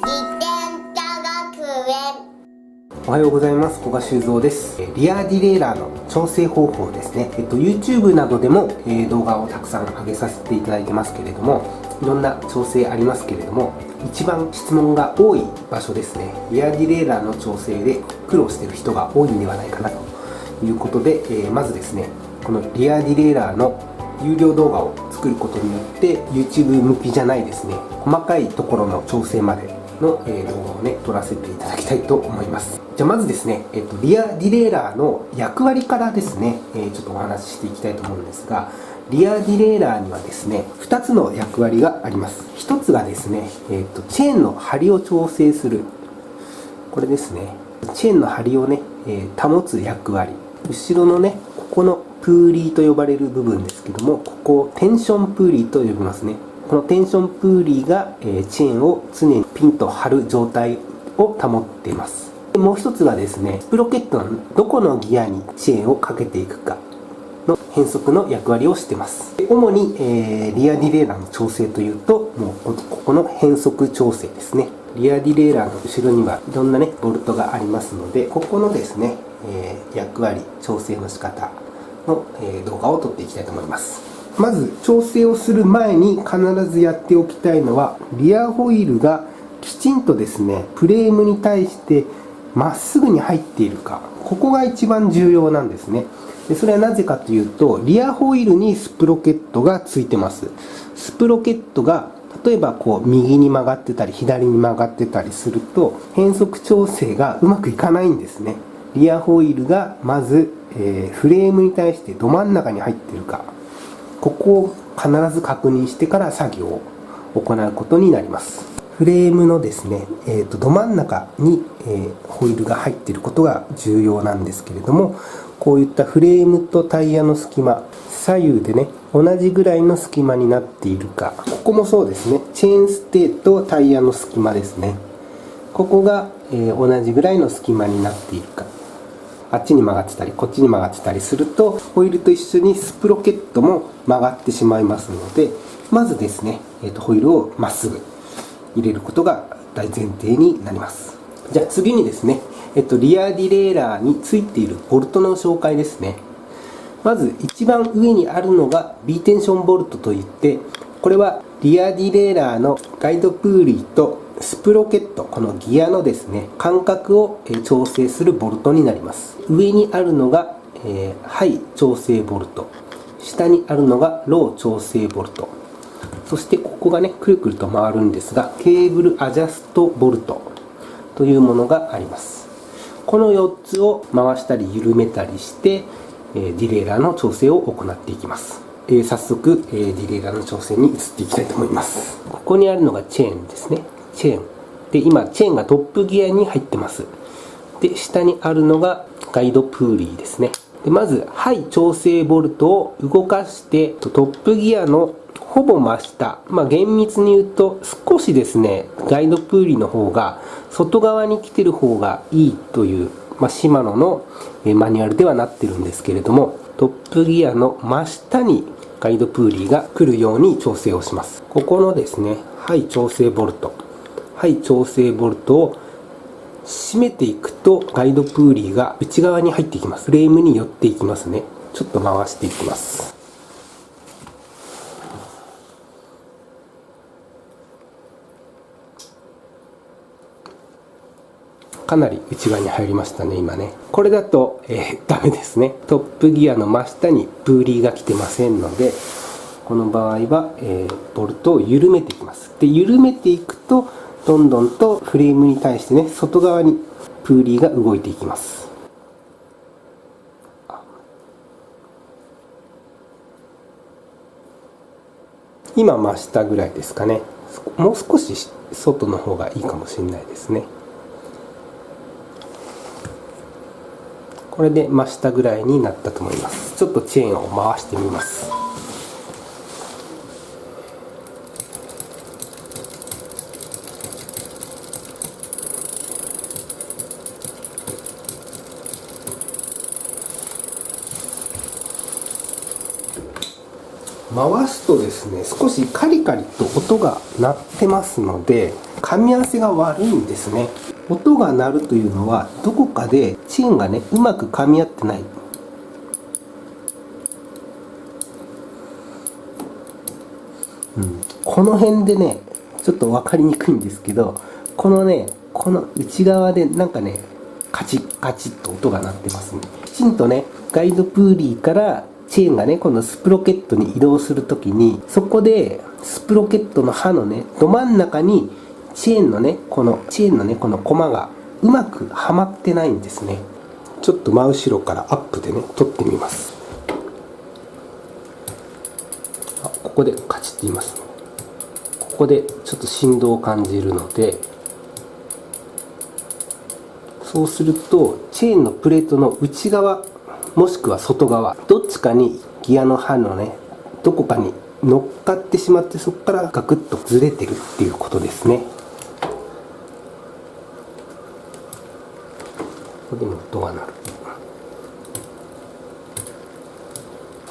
自転車学園。おはようございます。古賀修造です。リアディレイラーの調整方法ですね。YouTube などでも、動画をたくさん上げさせていただいてますけれども、いろんな調整ありますけれども、一番質問が多い場所ですね。リアディレイラーの調整で苦労している人が多いんではないかなということで、まずですね、このリアディレイラーの有料動画を作ることによって YouTube 向きじゃないですね、細かいところの調整までの、動画をね撮らせていただきたいと思います。じゃあまずですね、リアディレイラーの役割からですね、ちょっとお話ししていきたいと思うんですが、リアディレイラーにはですね2つの役割があります。1つがですね、チェーンの張りを調整する、これですね、チェーンの張りをね、保つ役割。後ろのね、ここのプーリーと呼ばれる部分ですけども、ここをテンションプーリーと呼びますね。このテンションプーリーが、チェーンを常にピンと張る状態を保っています。もう一つがですね、スプロケットのどこのギアにチェーンをかけていくかの変速の役割をしています。主に、リアディレイラーの調整というと、もうここの変速調整ですね。リアディレイラーの後ろにはいろんなねボルトがありますので、ここのですね、役割調整の仕方の、動画を撮っていきたいと思います。まず調整をする前に必ずやっておきたいのは、リアホイールがきちんとですねフレームに対してまっすぐに入っているか、ここが一番重要なんですね。でそれはなぜかというと、リアホイールにスプロケットがついてます。スプロケットが例えばこう右に曲がってたり左に曲がってたりすると、変速調整がうまくいかないんですね。リアホイールがまず、フレームに対してど真ん中に入っているか、ここを必ず確認してから作業を行うことになります。フレームのですね、ど真ん中に、ホイールが入っていることが重要なんですけれども、こういったフレームとタイヤの隙間、左右でね同じぐらいの隙間になっているか、ここもそうですね、チェーンステーとタイヤの隙間ですね、ここが、同じぐらいの隙間になっているか。あっちに曲がってたりこっちに曲がってたりすると、ホイールと一緒にスプロケットも曲がってしまいますので、まずですね、ホイールをまっすぐ入れることが大前提になります。じゃあ次にですね、リアディレイラーについているボルトの紹介ですね。まず一番上にあるのが B テンションボルトといって、これはリアディレイラーのガイドプーリーとスプロケット、このギアのですね間隔を調整するボルトになります。上にあるのがハイ調整ボルト、下にあるのがロー調整ボルト、そしてここがねくるくると回るんですが、ケーブルアジャストボルトというものがあります。この4つを回したり緩めたりしてディレイラーの調整を行っていきます。早速ディレイラーの調整に移っていきたいと思います。ここにあるのがチェーンですね。チェーンで、今チェーンがトップギアに入ってます。で下にあるのがガイドプーリーですね。でまずハイ調整ボルトを動かしてトップギアのほぼ真下、厳密に言うと少しですねガイドプーリーの方が外側に来てる方がいいという、シマノのマニュアルではなってるんですけれども、トップギアの真下にガイドプーリーが来るように調整をします。ここのですねハイ調整ボルトを締めていくとガイドプーリーが内側に入っていきます。フレームに寄っていきますね。ちょっと回していきます。かなり内側に入りましたね、今ね。これだと、ダメですね。トップギアの真下にプーリーが来てませんので、この場合は、ボルトを緩めていきます。で、緩めていくと、どんどんとフレームに対してね、外側にプーリーが動いていきます。今真下ぐらいですかね。もう少し外の方がいいかもしれないですね。これで真下ぐらいになったと思います。ちょっとチェーンを回してみます。回すとですね、少しカリカリと音が鳴ってますので、噛み合わせが悪いんですね。音が鳴るというのは、どこかでチェーンがね、うまく噛み合ってない。この辺でね、ちょっと分かりにくいんですけど、この内側でなんかね、カチッカチッと音が鳴ってますね。きちんとね、ガイドプーリーからチェーンがね、このスプロケットに移動するときに、そこでスプロケットの刃のね、ど真ん中にチェーンのね、このコマがうまくはまってないんですね。ちょっと真後ろからアップでね、撮ってみます。ここでカチッて言いますね。ここでちょっと振動を感じるので、そうするとチェーンのプレートの内側もしくは外側、どっちかにギアの刃のね、どこかに乗っかってしまって、そこからガクッとずれてるっていうことですね。ここでも音が鳴る。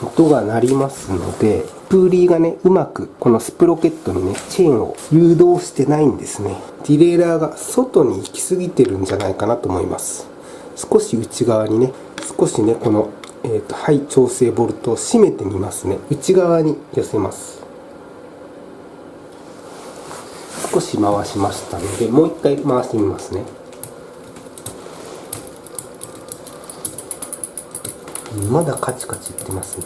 音が鳴りますので、プーリーがね、うまくこのスプロケットにね、チェーンを誘導してないんですね。ディレイラーが外に行き過ぎてるんじゃないかなと思います。少し内側にね、少しね、この、はい調整ボルトを締めてみますね。内側に寄せます。少し回しましたので、もう一回回してみますね。まだカチカチいってますね。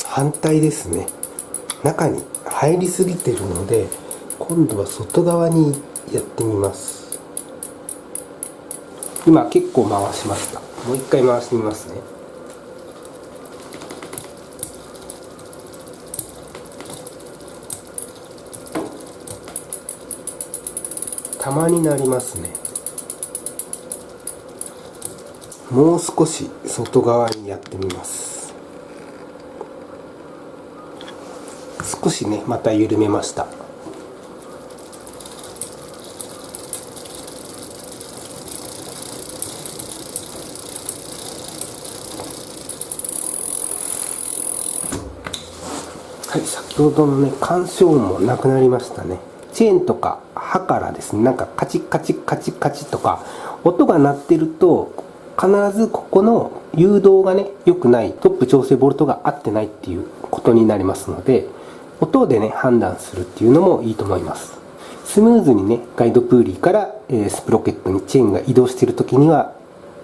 反対ですね。中に入りすぎてるので、今度は外側にやってみます。今結構回しました。もう一回回してみますね。たまになりますね。もう少し外側にやってみます。少しね、また緩めました。はい、先ほどのね、干渉音もなくなりましたね。チェーンとか刃からですね、なんかカチッカチッカチッカチッとか音が鳴ってると、必ずここの誘導がね、良くない、トップ調整ボルトが合ってないっていうことになりますので、音でね、判断するっていうのもいいと思います。スムーズにね、ガイドプーリーからスプロケットにチェーンが移動しているときには、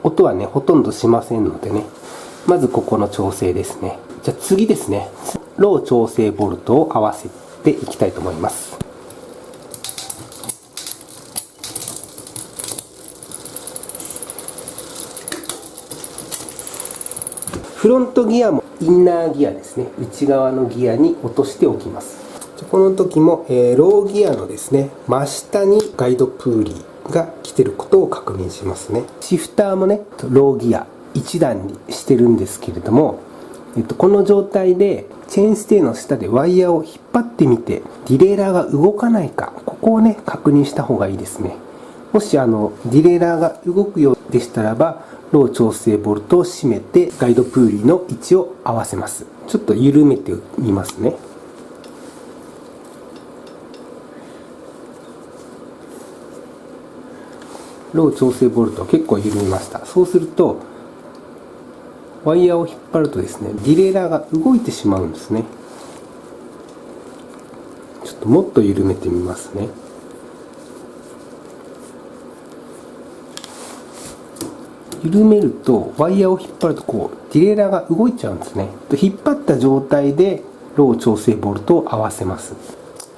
音はね、ほとんどしませんのでね、まずここの調整ですね。じゃあ次ですね、ロー調整ボルトを合わせていきたいと思います。フロントギアもインナーギアですね、内側のギアに落としておきます。この時も、ローギアのですね、真下にガイドプーリーが来てることを確認しますね。シフターもね、ローギア1段にしてるんですけれども、この状態でチェーンステイの下でワイヤーを引っ張ってみて、ディレイラーが動かないか、ここをね、確認した方がいいですね。もしディレイラーが動くようでしたらば、ロー調整ボルトを締めてガイドプーリーの位置を合わせます。ちょっと緩めてみますね。ロー調整ボルトを結構緩めました。そうするとワイヤーを引っ張るとですね、ディレイラーが動いてしまうんですね。ちょっともっと緩めてみますね。緩めるとワイヤーを引っ張るとこうディレイラーが動いちゃうんですね。引っ張った状態でロー調整ボルトを合わせます。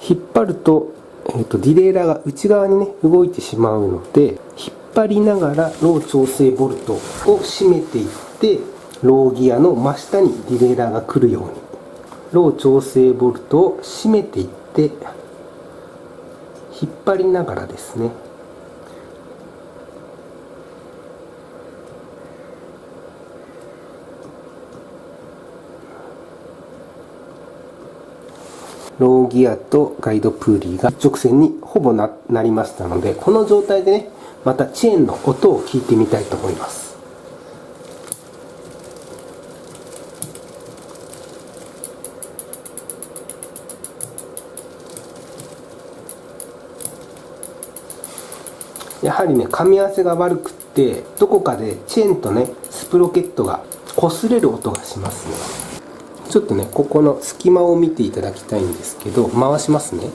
引っ張ると、ディレイラーが内側にね動いてしまうので、引っ張りながらロー調整ボルトを締めていって、ローギアの真下にディレイラーが来るようにロー調整ボルトを締めていって引っ張りながらですね、ローギアとガイドプーリーが一直線にほぼ なりましたので、この状態でね、またチェーンの音を聞いてみたいと思います。やはりね、噛み合わせが悪くって、どこかでチェーンとねスプロケットが擦れる音がしますね。ちょっとね、ここの隙間を見ていただきたいんですけど、回しますね。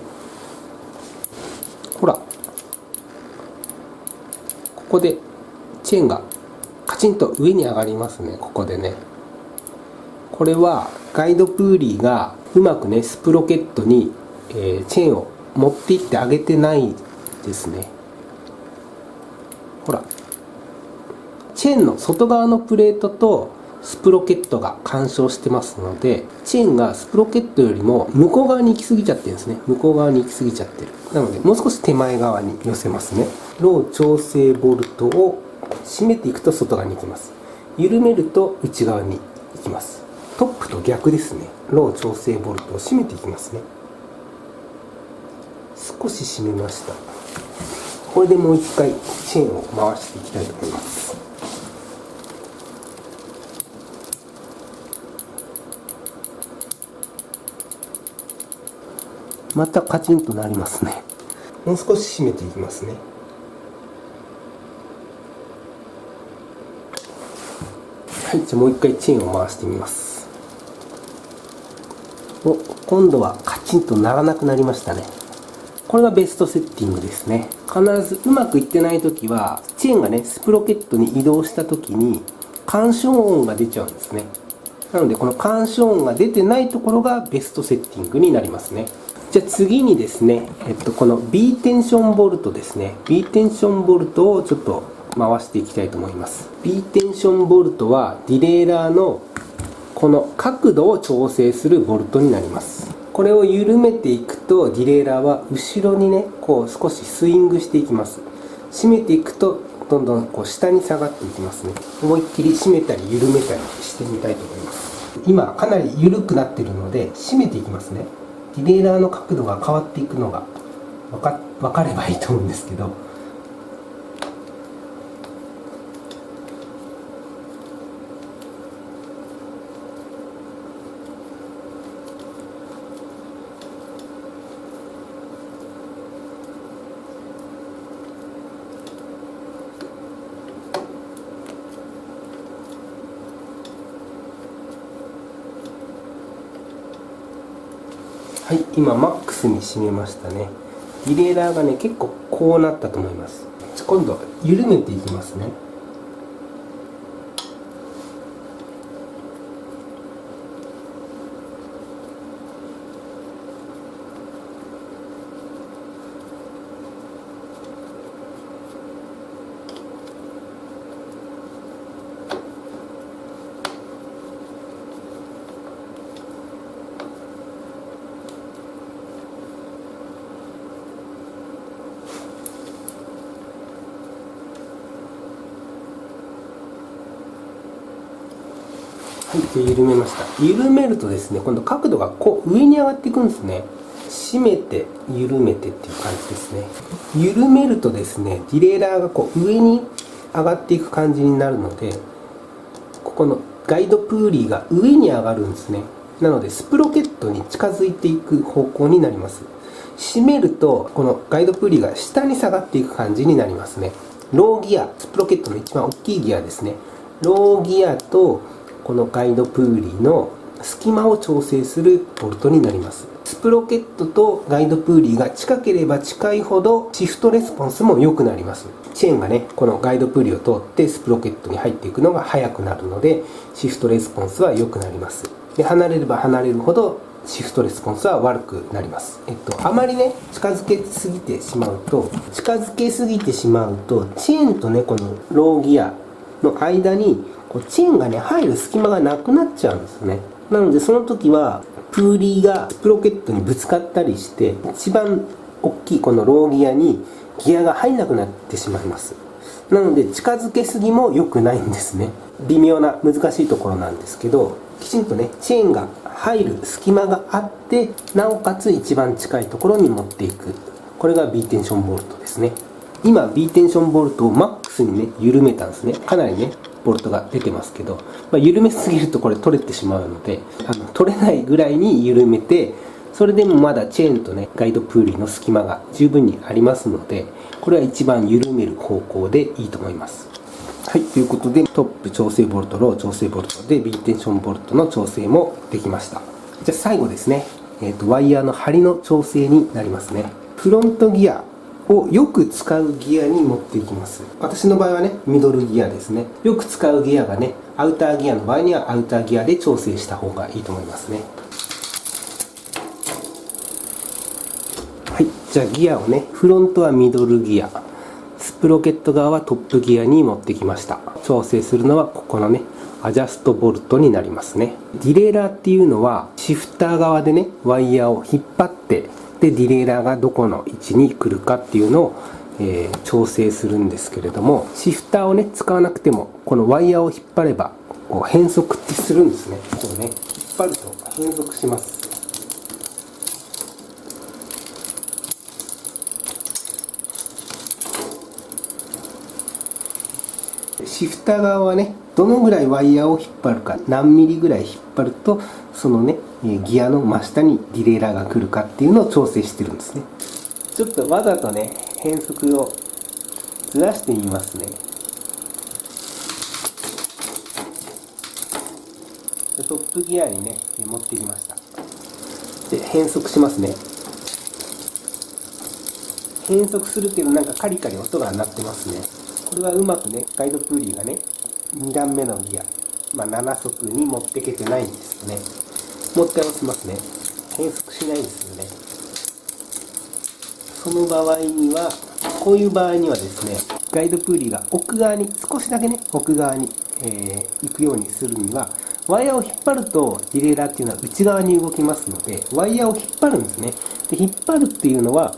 ほら、ここでチェーンがカチンと上に上がりますね。ここでね、これはガイドプーリーがうまくねスプロケットに、チェーンを持っていってあげてないですね。ほら、チェーンの外側のプレートとスプロケットが干渉してますので、チェーンがスプロケットよりも向こう側に行き過ぎちゃってるんですね。向こう側に行き過ぎちゃってる。なのでもう少し手前側に寄せますね。ロー調整ボルトを締めていくと外側に行きます。緩めると内側に行きます。トップと逆ですね。ロー調整ボルトを締めていきますね。少し締めました。これでもう一回チェーンを回していきたいと思います。またカチンとなりますね。もう少し締めていきますね。はい、じゃあもう一回チェーンを回してみます。お、今度はカチンとならなくなりましたね。これがベストセッティングですね。必ずうまくいってないときは、チェーンがねスプロケットに移動したときに干渉音が出ちゃうんですね。なのでこの干渉音が出てないところがベストセッティングになりますね。じゃあ次にですね、この B テンションボルトですね。B テンションボルトをちょっと回していきたいと思います。B テンションボルトはディレイラーのこの角度を調整するボルトになります。これを緩めていくとディレイラーは後ろにねこう少しスイングしていきます。締めていくとどんどんこう下に下がっていきますね。思いっきり締めたり緩めたりしてみたいと思います。今かなり緩くなっているので締めていきますね。ディレイラーの角度が変わっていくのが分かればいいと思うんですけど、はい、今マックスに締めましたね。ディレイラーがね結構こうなったと思います。今度緩めていきますね。はい、じゃあ緩めました。緩めるとですね、今度角度がこう上に上がっていくんですね。締めて緩めてっていう感じですね。緩めるとですね、ディレイラーがこう上に上がっていく感じになるので、ここのガイドプーリーが上に上がるんですね。なのでスプロケットに近づいていく方向になります。締めるとこのガイドプーリーが下に下がっていく感じになりますね。ローギア、スプロケットの一番大きいギアですね。ローギアとこのガイドプーリーの隙間を調整するボルトになります。スプロケットとガイドプーリーが近ければ近いほどシフトレスポンスも良くなります。チェーンがねこのガイドプーリーを通ってスプロケットに入っていくのが速くなるのでシフトレスポンスは良くなります。で離れれば離れるほどシフトレスポンスは悪くなります。あまりね近づけすぎてしまうとチェーンとねこのローギアの間にチェーンがね入る隙間がなくなっちゃうんですね。なのでその時はプーリーがスプロケットにぶつかったりして一番大きいこのローギアにギアが入んなくなってしまいます。なので近づけすぎも良くないんですね。微妙な難しいところなんですけど、きちんとねチェーンが入る隙間があってなおかつ一番近いところに持っていく、これが B テンションボルトですね。今 B テンションボルトをマックスにね緩めたんですね。かなりねボルトが出てますけど、緩めすぎるとこれ取れてしまうので取れないぐらいに緩めてそれでもまだチェーンとねガイドプーリーの隙間が十分にありますので、これは一番緩める方向でいいと思います。はい、ということでトップ調整ボルト、ロー調整ボルトでビーテンションボルトの調整もできました。じゃあ最後ですね、ワイヤーの張りの調整になりますね。フロントギアをよく使うギアに持っていきます。私の場合はねミドルギアですね。よく使うギアがねアウターギアの場合にはアウターギアで調整した方がいいと思いますね。はい、じゃあギアをね、フロントはミドルギア、スプロケット側はトップギアに持ってきました。調整するのはここのねアジャストボルトになりますね。ディレイラーっていうのはシフター側でねワイヤーを引っ張って、でディレイラーがどこの位置に来るかっていうのを、調整するんですけれども、シフターをね使わなくてもこのワイヤーを引っ張ればこう変速ってするんですね。こうね引っ張ると変速します。シフター側はねどのぐらいワイヤーを引っ張るか、何ミリぐらい引っ張るとそのねギアの真下にディレイラーが来るかっていうのを調整してるんですね。ちょっとわざとね変速をずらしてみますね。トップギアにね持ってきました。で変速しますね。変速するけどなんかカリカリ音が鳴ってますね。これはうまくねガイドプーリーがね2段目のギア、7速に持ってけてないんですよね。もう一回押しますね。変速しないんですよね。その場合にはこういう場合にはですね、ガイドプーリーが奥側に少しだけね奥側に、行くようにするには、ワイヤーを引っ張るとディレイラーっていうのは内側に動きますので、ワイヤーを引っ張るんですね。で引っ張るっていうのは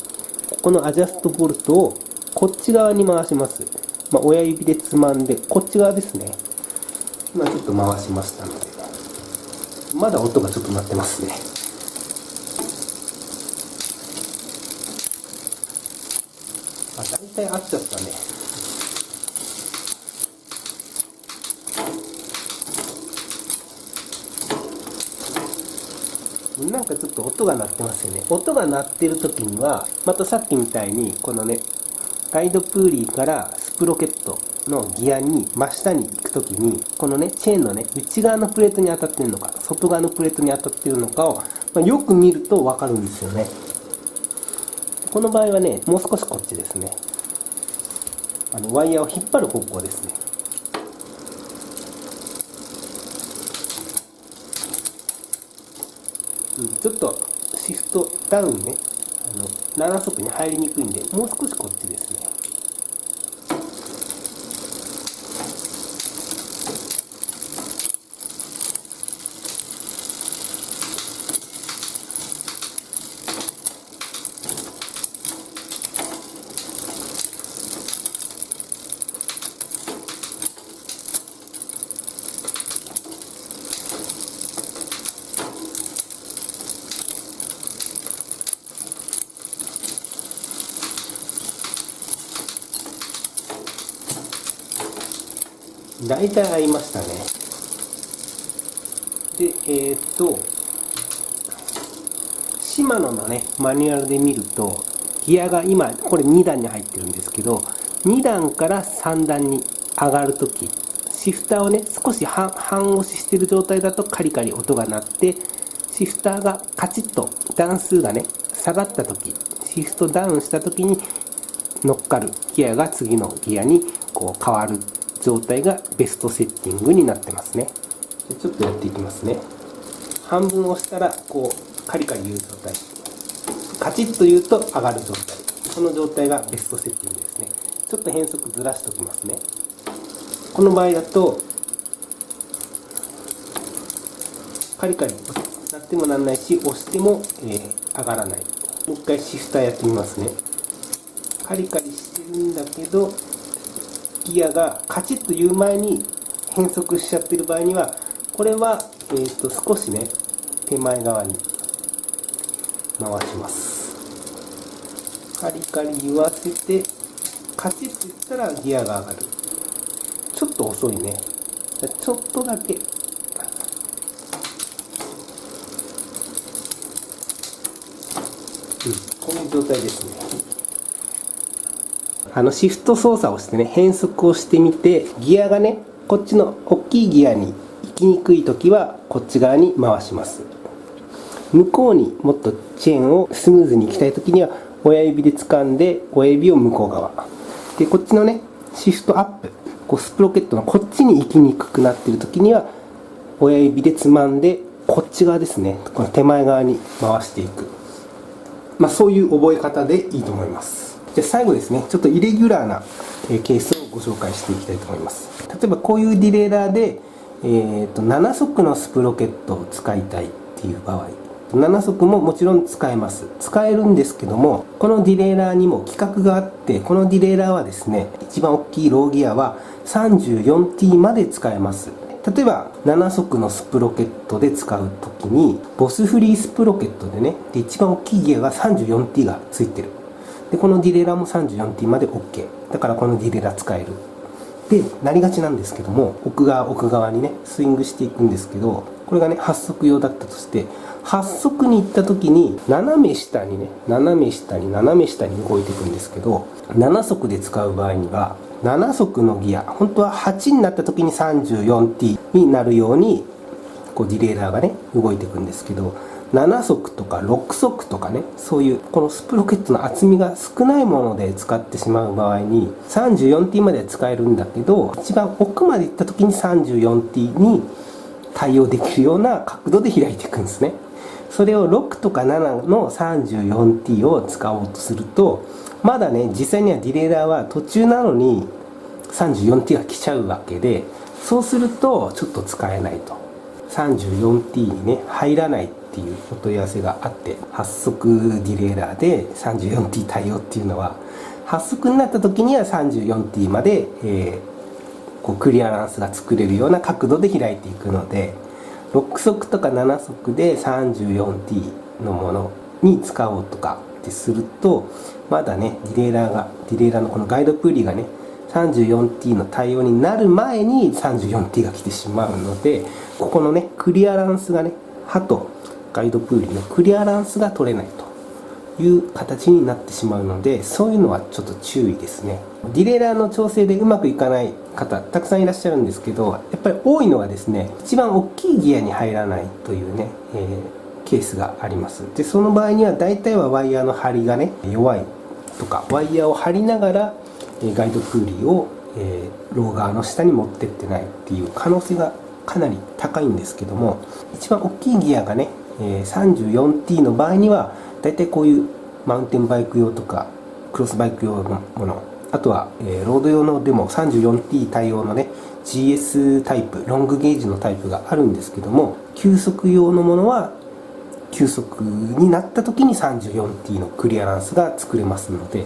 このアジャストボルトをこっち側に回します。親指でつまんでこっち側ですね。今ちょっと回しましたので、まだ音がちょっと鳴ってますね。大体合っちゃったね。なんかちょっと音が鳴ってますよね。音が鳴ってる時にはまたさっきみたいにこのねガイドプーリーからスプロケットのギアに真下に行くときに、このねチェーンのね内側のプレートに当たっているのか外側のプレートに当たっているのかを、よく見ると分かるんですよね。この場合はねもう少しこっちですね。ワイヤーを引っ張る方向ですね。ちょっとシフトダウンね7速に入りにくいんで、もう少しこっちですね。大体合いましたね。で、シマノのねマニュアルで見ると、ギアが今これ2段に入ってるんですけど、2段から3段に上がるとき、シフターをね少し半押ししている状態だとカリカリ音が鳴って、シフターがカチッと段数がね下がったとき、シフトダウンしたときに乗っかるギアが次のギアにこう変わる状態がベストセッティングになってますね。ちょっとやっていきますね。半分押したらこうカリカリ言う状態、カチッと言うと上がる状態、この状態がベストセッティングですね。ちょっと変速ずらしておきますね。この場合だとカリカリなってもなんないし、押しても、上がらない。もう一回シフターやってみますね。カリカリしてるんだけどギアがカチッと言う前に変速しちゃってる場合には、これは、少しね手前側に回します。カリカリ言わせてカチッと言ったらギアが上がる。ちょっと遅いね。ちょっとだけこういう状態ですね。シフト操作をしてね、変速をしてみて、ギアがね、こっちの大きいギアに行きにくい時はこっち側に回します。向こうにもっとチェーンをスムーズに行きたい時には親指で掴んで親指を向こう側で、こっちのねシフトアップ、こうスプロケットのこっちに行きにくくなっている時には親指でつまんでこっち側ですね、この手前側に回していく、そういう覚え方でいいと思います。じゃあ最後ですね、ちょっとイレギュラーなケースをご紹介していきたいと思います。例えばこういうディレイラーで、7速のスプロケットを使いたいっていう場合、7速ももちろん使えます。使えるんですけども、このディレイラーにも規格があって、このディレイラーはですね、一番大きいローギアは 34T まで使えます。例えば7速のスプロケットで使うときに、ボスフリースプロケットでね、で一番大きいギアが 34T がついてる。でこのディレイラーも 34T まで OK だから、このディレイラー使えるでなりがちなんですけども、奥側にねスイングしていくんですけど、これがね8速用だったとして、8速に行った時に斜め下に動いていくんですけど、7速で使う場合には7速のギア、本当は8になった時に 34T になるようにこうディレイラーがね動いていくんですけど、7速とか6速とかね、そういうこのスプロケットの厚みが少ないもので使ってしまう場合に 34T までは使えるんだけど、一番奥まで行った時に 34T に対応できるような角度で開いていくんですね。それを6とか7の 34T を使おうとすると、まだね実際にはディレイラーは途中なのに 34T が来ちゃうわけで、そうするとちょっと使えないと、34T にね入らないっていうお問い合わせがあって、8速ディレイラーで 34T 対応っていうのは、8速になった時には 34T まで、こうクリアランスが作れるような角度で開いていくので、6速とか7速で 34T のものに使おうとかってすると、まだねディレイラーのこのガイドプーリーがね 34T の対応になる前に 34T が来てしまうので、ここのねクリアランスがね、刃とガイドプーリーのクリアランスが取れないという形になってしまうので、そういうのはちょっと注意ですね。ディレイラーの調整でうまくいかない方たくさんいらっしゃるんですけど、やっぱり多いのはですね、一番大きいギアに入らないというね、ケースがあります。でその場合には大体はワイヤーの張りがね弱いとか、ワイヤーを張りながらガイドプーリーをロー側の下に持ってってないっていう可能性がかなり高いんですけども、一番大きいギアがね 34T の場合にはだいたいこういうマウンテンバイク用とかクロスバイク用のもの、あとはロード用のでも 34T 対応のね GS タイプ、ロングゲージのタイプがあるんですけども、急速用のものは急速になった時に 34T のクリアランスが作れますので、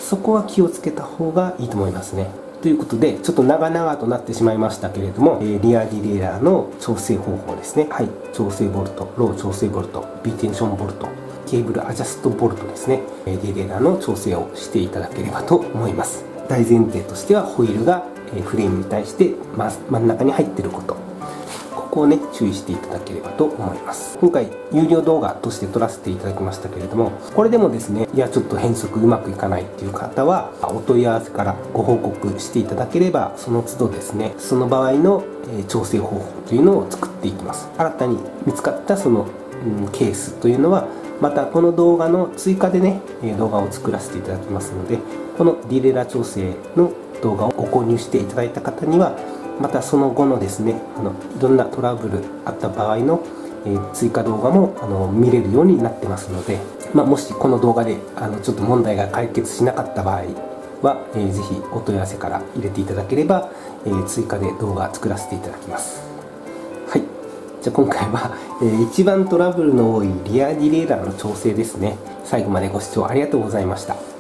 そこは気をつけた方がいいと思いますね。ということで、ちょっと長々となってしまいましたけれども、リアディレイラーの調整方法ですね。はい、調整ボルト、ロー調整ボルト、ビテンションボルト、ケーブルアジャストボルトですね。ディレイラーの調整をしていただければと思います。大前提としては、ホイールがフレームに対して真ん中に入っていること、ここをね注意していただければと思います。今回有料動画として撮らせていただきましたけれども、これでもですね、いやちょっと変速うまくいかないっていう方はお問い合わせからご報告していただければ、その都度ですね、その場合の調整方法というのを作っていきます。新たに見つかったそのケースというのは、またこの動画の追加でね動画を作らせていただきますので、このディレイラー調整の動画をご購入していただいた方には、またその後のですね、いろんなトラブルあった場合の追加動画も見れるようになってますので、もしこの動画でちょっと問題が解決しなかった場合は、ぜひお問い合わせから入れていただければ、追加で動画作らせていただきます。はい、じゃあ今回は、一番トラブルの多いリアディレイラーの調整ですね。最後までご視聴ありがとうございました。